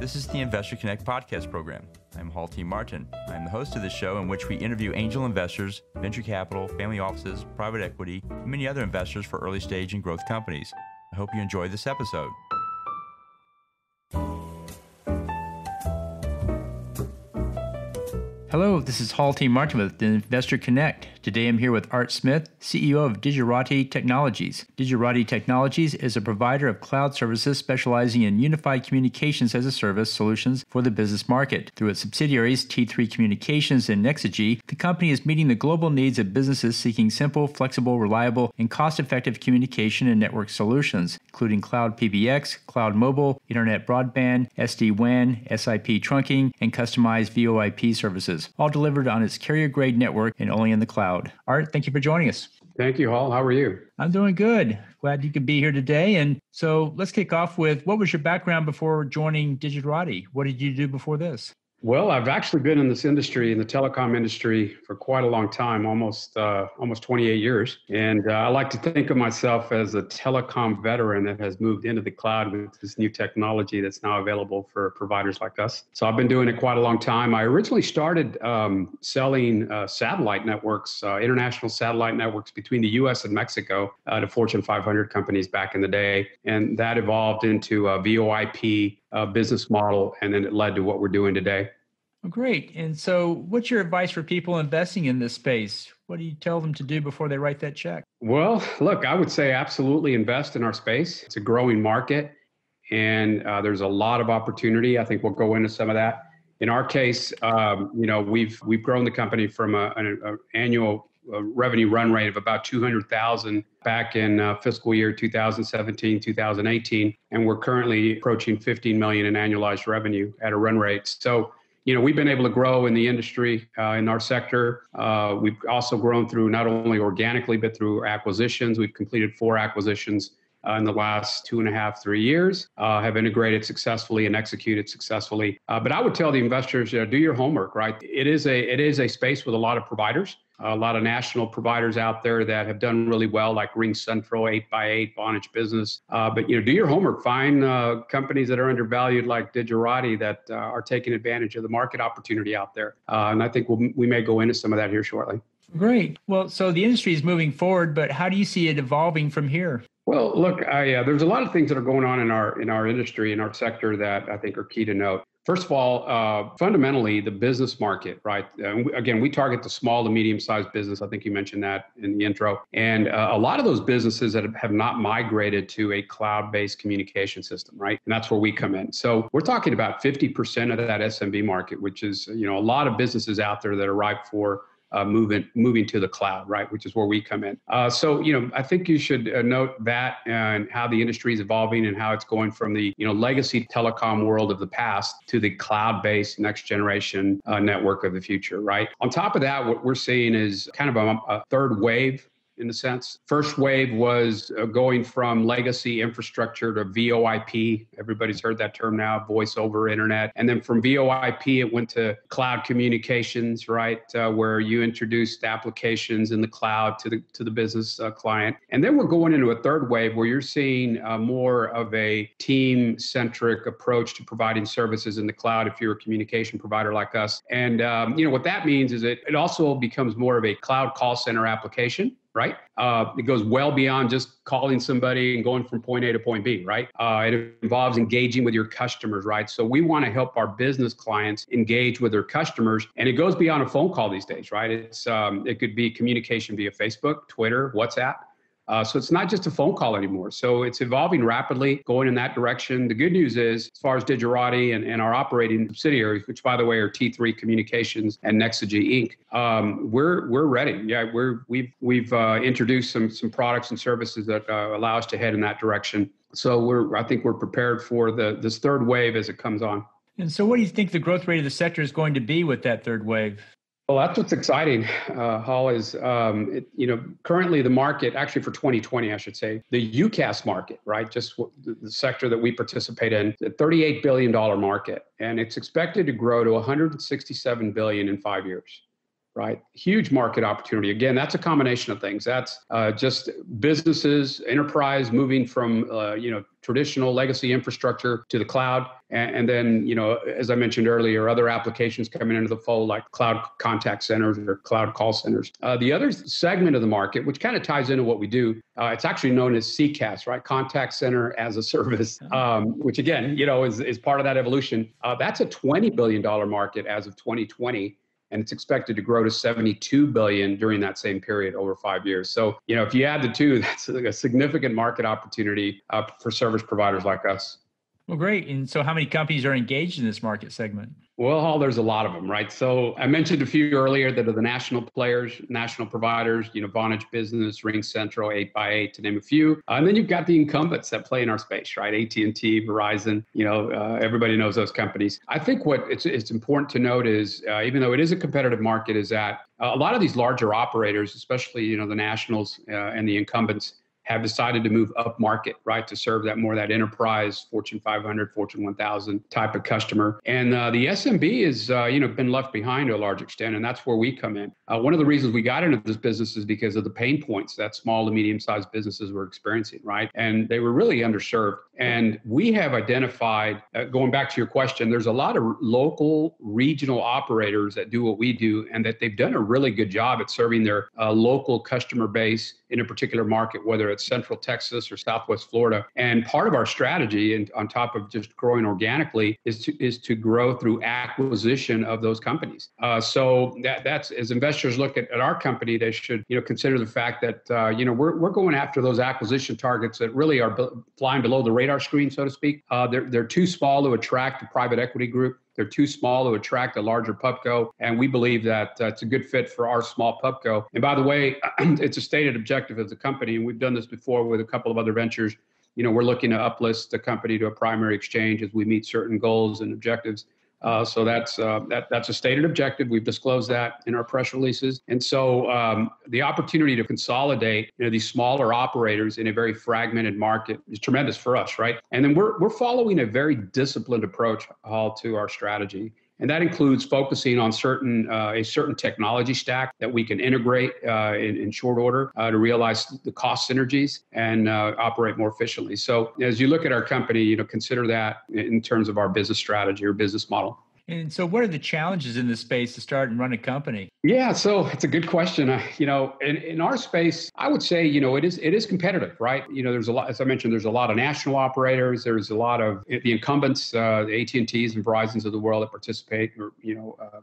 This is the Investor Connect podcast program. I'm Hall T. Martin. I'm the host of this show in which we interview angel investors, venture capital, family offices, private equity, and many other investors for early stage and growth companies. I hope you enjoy this episode. Hello, this is Hall T. Martin with the Investor Connect. Today I'm here with Art Smith, CEO of Digerati Technologies. Digerati Technologies is a provider of cloud services specializing in unified communications as a service solutions for the business market. Through its subsidiaries, T3 Communications and NYSE, the company is meeting the global needs of businesses seeking simple, flexible, reliable, and cost-effective communication and network solutions, including cloud PBX, cloud mobile, internet broadband, SD-WAN, SIP trunking, and customized VoIP services, all delivered on its carrier-grade network and only in the cloud. Art, thank you for joining us. Thank you, Hall. How are you? I'm doing good. Glad you could be here today. And so let's kick off with, what was your background before joining Digerati? What did you do before this? Well, I've actually been in this industry, in the telecom industry, for quite a long time, almost 28 years. And I like to think of myself as a telecom veteran that has moved into the cloud with this new technology that's now available for providers like us. So I've been doing it quite a long time. I originally started selling satellite networks, international satellite networks between the U.S. and Mexico to Fortune 500 companies back in the day. And that evolved into a VoIP business model, and then it led to what we're doing today. Oh, great. And so what's your advice for people investing in this space? What do you tell them to do before they write that check? Well, look, I would say absolutely invest in our space. It's a growing market, and there's a lot of opportunity. I think we'll go into some of that. In our case, we've grown the company from an annual revenue run rate of about 200,000 back in fiscal year 2017, 2018, and we're currently approaching 15 million in annualized revenue at a run rate. So, we've been able to grow in the industry, in our sector. We've also grown through not only organically, but through acquisitions. We've completed 4 acquisitions in the last 2.5, 3 years, have integrated successfully and executed successfully. But I would tell the investors, do your homework, right? It is a space with a lot of providers, a lot of national providers out there that have done really well, like Ring Central, 8x8, Vonage Business. But do your homework. Find companies that are undervalued, like Digerati, that are taking advantage of the market opportunity out there. And I think we may go into some of that here shortly. Great. Well, so the industry is moving forward, but how do you see it evolving from here? Well, look, there's a lot of things that are going on in our industry, in our sector, that I think are key to note. First of all, fundamentally, the business market, right? Again, we target the small to medium-sized business. I think you mentioned that in the intro. And a lot of those businesses that have not migrated to a cloud-based communication system, right? And that's where we come in. So we're talking about 50% of that SMB market, which is, a lot of businesses out there that are ripe for moving to the cloud, right? Which is where we come in. So, I think you should note that and how the industry is evolving and how it's going from the, legacy telecom world of the past to the cloud-based next generation network of the future, right? On top of that, what we're seeing is kind of a third wave, in a sense. First wave was going from legacy infrastructure to VoIP. Everybody's heard that term now, voice over internet. And then from VoIP, it went to cloud communications, right? Where you introduced applications in the cloud to the business client. And then we're going into a third wave where you're seeing more of a team-centric approach to providing services in the cloud if you're a communication provider like us. And what that means is it also becomes more of a cloud call center application, right? It goes well beyond just calling somebody and going from point A to point B, right? It involves engaging with your customers, right? So we want to help our business clients engage with their customers, and it goes beyond a phone call these days, right? It could be communication via Facebook, Twitter, WhatsApp. So it's not just a phone call anymore. So it's evolving rapidly, going in that direction. The good news is, as far as Digerati and our operating subsidiaries, which by the way are T3 Communications and NYSE Inc., we're ready. Yeah, we've introduced some products and services that allow us to head in that direction. So I think we're prepared for this third wave as it comes on. And so what do you think the growth rate of the sector is going to be with that third wave? Well, that's what's exciting, Hall, is, currently the market, actually for 2020, I should say, the UCaaS market, right? Just the sector that we participate in, a $38 billion market. And it's expected to grow to $167 billion in 5 years, right? Huge market opportunity. Again, that's a combination of things. That's just businesses, enterprise moving from, traditional legacy infrastructure to the cloud. And then, as I mentioned earlier, other applications coming into the fold like cloud contact centers or cloud call centers. The other segment of the market, which kind of ties into what we do, it's actually known as CCaaS, right? Contact Center as a Service, which again, is part of that evolution. That's a $20 billion market as of 2020. And it's expected to grow to $72 billion during that same period over 5 years. So, if you add the two, that's a significant market opportunity for service providers like us. Well, great. And so how many companies are engaged in this market segment? Well, there's a lot of them, right? So I mentioned a few earlier that are the national players, national providers, Vonage Business, RingCentral, 8x8, to name a few. And then you've got the incumbents that play in our space, right? AT&T, Verizon, everybody knows those companies. I think what it's important to note is, even though it is a competitive market, is that a lot of these larger operators, especially, the nationals and the incumbents, have decided to move up market, right, to serve that enterprise, Fortune 500, Fortune 1000 type of customer. And the SMB is, been left behind to a large extent, and that's where we come in. One of the reasons we got into this business is because of the pain points that small to medium-sized businesses were experiencing, right? And they were really underserved. And we have identified, going back to your question, there's a lot of local, regional operators that do what we do, and that they've done a really good job at serving their local customer base in a particular market, whether it's Central Texas or Southwest Florida. And part of our strategy, and on top of just growing organically, is to grow through acquisition of those companies. So that's, as investors look at our company, they should consider the fact that we're going after those acquisition targets that really are flying below the radar screen, so to speak. They're too small to attract a private equity group. They're too small to attract a larger pubco. And we believe that it's a good fit for our small pubco. And by the way, it's a stated objective of the company. And we've done this before with a couple of other ventures. We're looking to uplist the company to a primary exchange as we meet certain goals and objectives. So that's a stated objective. We've disclosed that in our press releases. And so the opportunity to consolidate these smaller operators in a very fragmented market is tremendous for us, right? And then we're following a very disciplined approach, Hall, to our strategy. And that includes focusing on a certain technology stack that we can integrate in short order to realize the cost synergies and operate more efficiently. So as you look at our company, consider that in terms of our business strategy or business model. And so what are the challenges in this space to start and run a company? Yeah, so it's a good question. In our space, I would say, it is competitive, right? There's a lot, as I mentioned, there's a lot of national operators. There's a lot of the incumbents, the AT&Ts and Verizons of the world that participate or,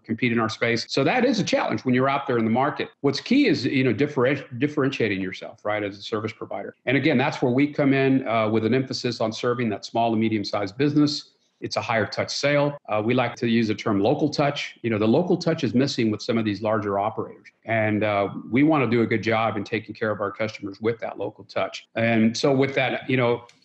compete in our space. So that is a challenge when you're out there in the market. What's key is, differentiating yourself, right, as a service provider. And again, that's where we come in with an emphasis on serving that small to medium-sized business. It's a higher touch sale. We like to use the term local touch. The local touch is missing with some of these larger operators. And we want to do a good job in taking care of our customers with that local touch. And so with that,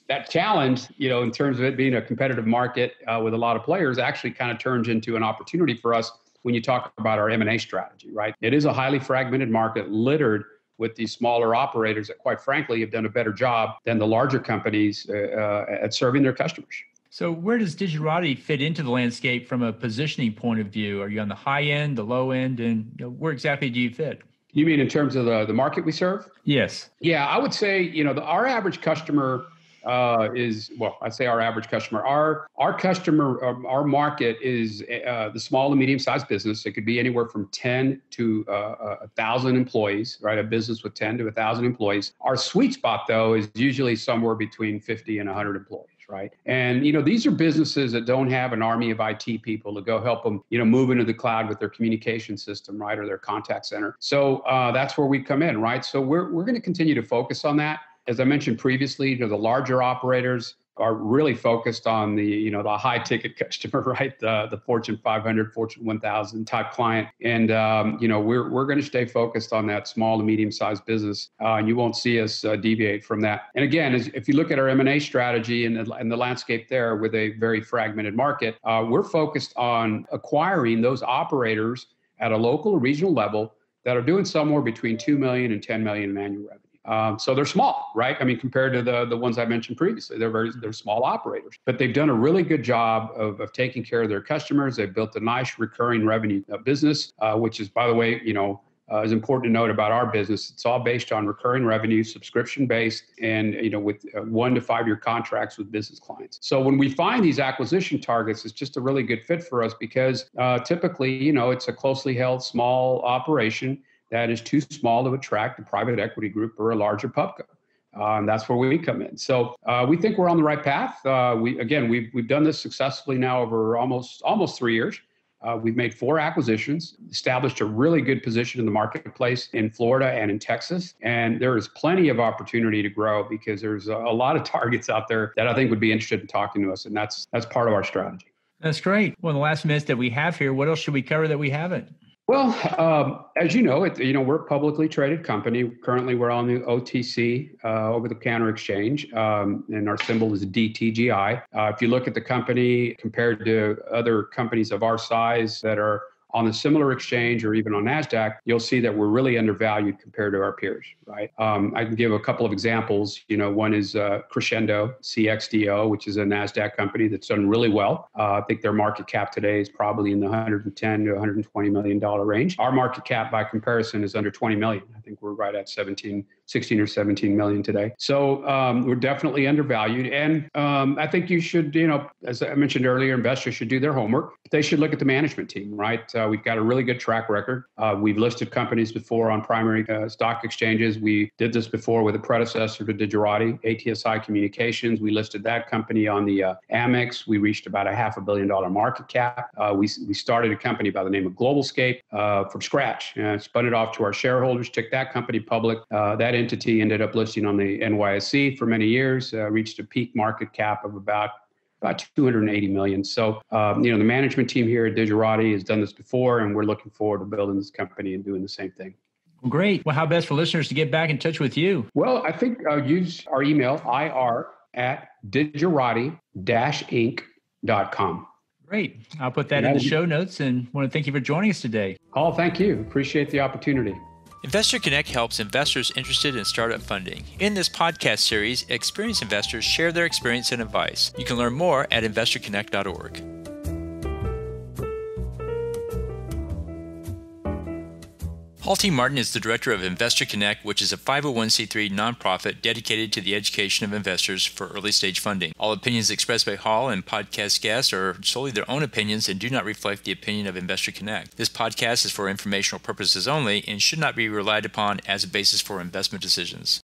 that challenge, in terms of it being a competitive market with a lot of players, actually kind of turns into an opportunity for us when you talk about our M&A strategy, right? It is a highly fragmented market littered with these smaller operators that, quite frankly, have done a better job than the larger companies at serving their customers. So where does Digerati fit into the landscape from a positioning point of view? Are you on the high end, the low end, and where exactly do you fit? You mean in terms of the market we serve? Yes. Yeah, I would say, our average customer I say our average customer. Our customer, our market is the small and medium-sized business. It could be anywhere from 10 to 1,000 employees, right? A business with 10 to 1,000 employees. Our sweet spot, though, is usually somewhere between 50 and 100 employees. Right. And, these are businesses that don't have an army of IT people to go help them, move into the cloud with their communication system, right, or their contact center. So that's where we come in, right? So we're going to continue to focus on that. As I mentioned previously, the larger operators are really focused on the high ticket customer, right? The Fortune 500, Fortune 1000 type client. And, we're going to stay focused on that small to medium sized business. And you won't see us deviate from that. And again, if you look at our M&A strategy and the landscape there with a very fragmented market, we're focused on acquiring those operators at a local or regional level that are doing somewhere between 2 million and 10 million in annual revenue. So they're small, right? I mean, compared to the ones I mentioned previously, they're small operators, but they've done a really good job of taking care of their customers. They've built a nice recurring revenue business, which is, by the way, is important to note about our business. It's all based on recurring revenue, subscription based, and with 1 to 5 year contracts with business clients. So when we find these acquisition targets, it's just a really good fit for us because typically, it's a closely held small operation that is too small to attract a private equity group or a larger pubco. And that's where we come in. So we think we're on the right path. We've done this successfully now over almost 3 years. We've made 4 acquisitions, established a really good position in the marketplace in Florida and in Texas. And there is plenty of opportunity to grow because there's a lot of targets out there that I think would be interested in talking to us. And that's part of our strategy. That's great. Well, in the last minutes that we have here, what else should we cover that we haven't? Well, as you know, we're a publicly traded company. Currently, we're on the OTC, over-the-counter exchange, and our symbol is DTGI. If you look at the company compared to other companies of our size that are on a similar exchange or even on NASDAQ, you'll see that we're really undervalued compared to our peers, right? I can give a couple of examples. One is Crescendo, CXDO, which is a NASDAQ company that's done really well. I think their market cap today is probably in the $110 to $120 million range. Our market cap by comparison is under 20 million. I think we're right at 16 or 17 million today. So we're definitely undervalued. And I think you should, as I mentioned earlier, investors should do their homework. They should look at the management team, right? We've got a really good track record. We've listed companies before on primary stock exchanges. We did this before with a predecessor to Digerati, ATSI Communications. We listed that company on the Amex. We reached about a $500 million market cap. We started a company by the name of GlobalSCAPE from scratch, spun it off to our shareholders, took that company public. That entity ended up listing on the NYSE for many years, reached a peak market cap of about 280 million. So, the management team here at Digerati has done this before, and we're looking forward to building this company and doing the same thing. Well, great. Well, how best for listeners to get back in touch with you? Well, I think use our email, ir@digerati-inc.com. Great. I'll put that in the show notes and want to thank you for joining us today. Oh, thank you. Appreciate the opportunity. Investor Connect helps investors interested in startup funding. In this podcast series, experienced investors share their experience and advice. You can learn more at investorconnect.org. Paul T. Martin is the director of Investor Connect, which is a 501c3 nonprofit dedicated to the education of investors for early-stage funding. All opinions expressed by Hall and podcast guests are solely their own opinions and do not reflect the opinion of Investor Connect. This podcast is for informational purposes only and should not be relied upon as a basis for investment decisions.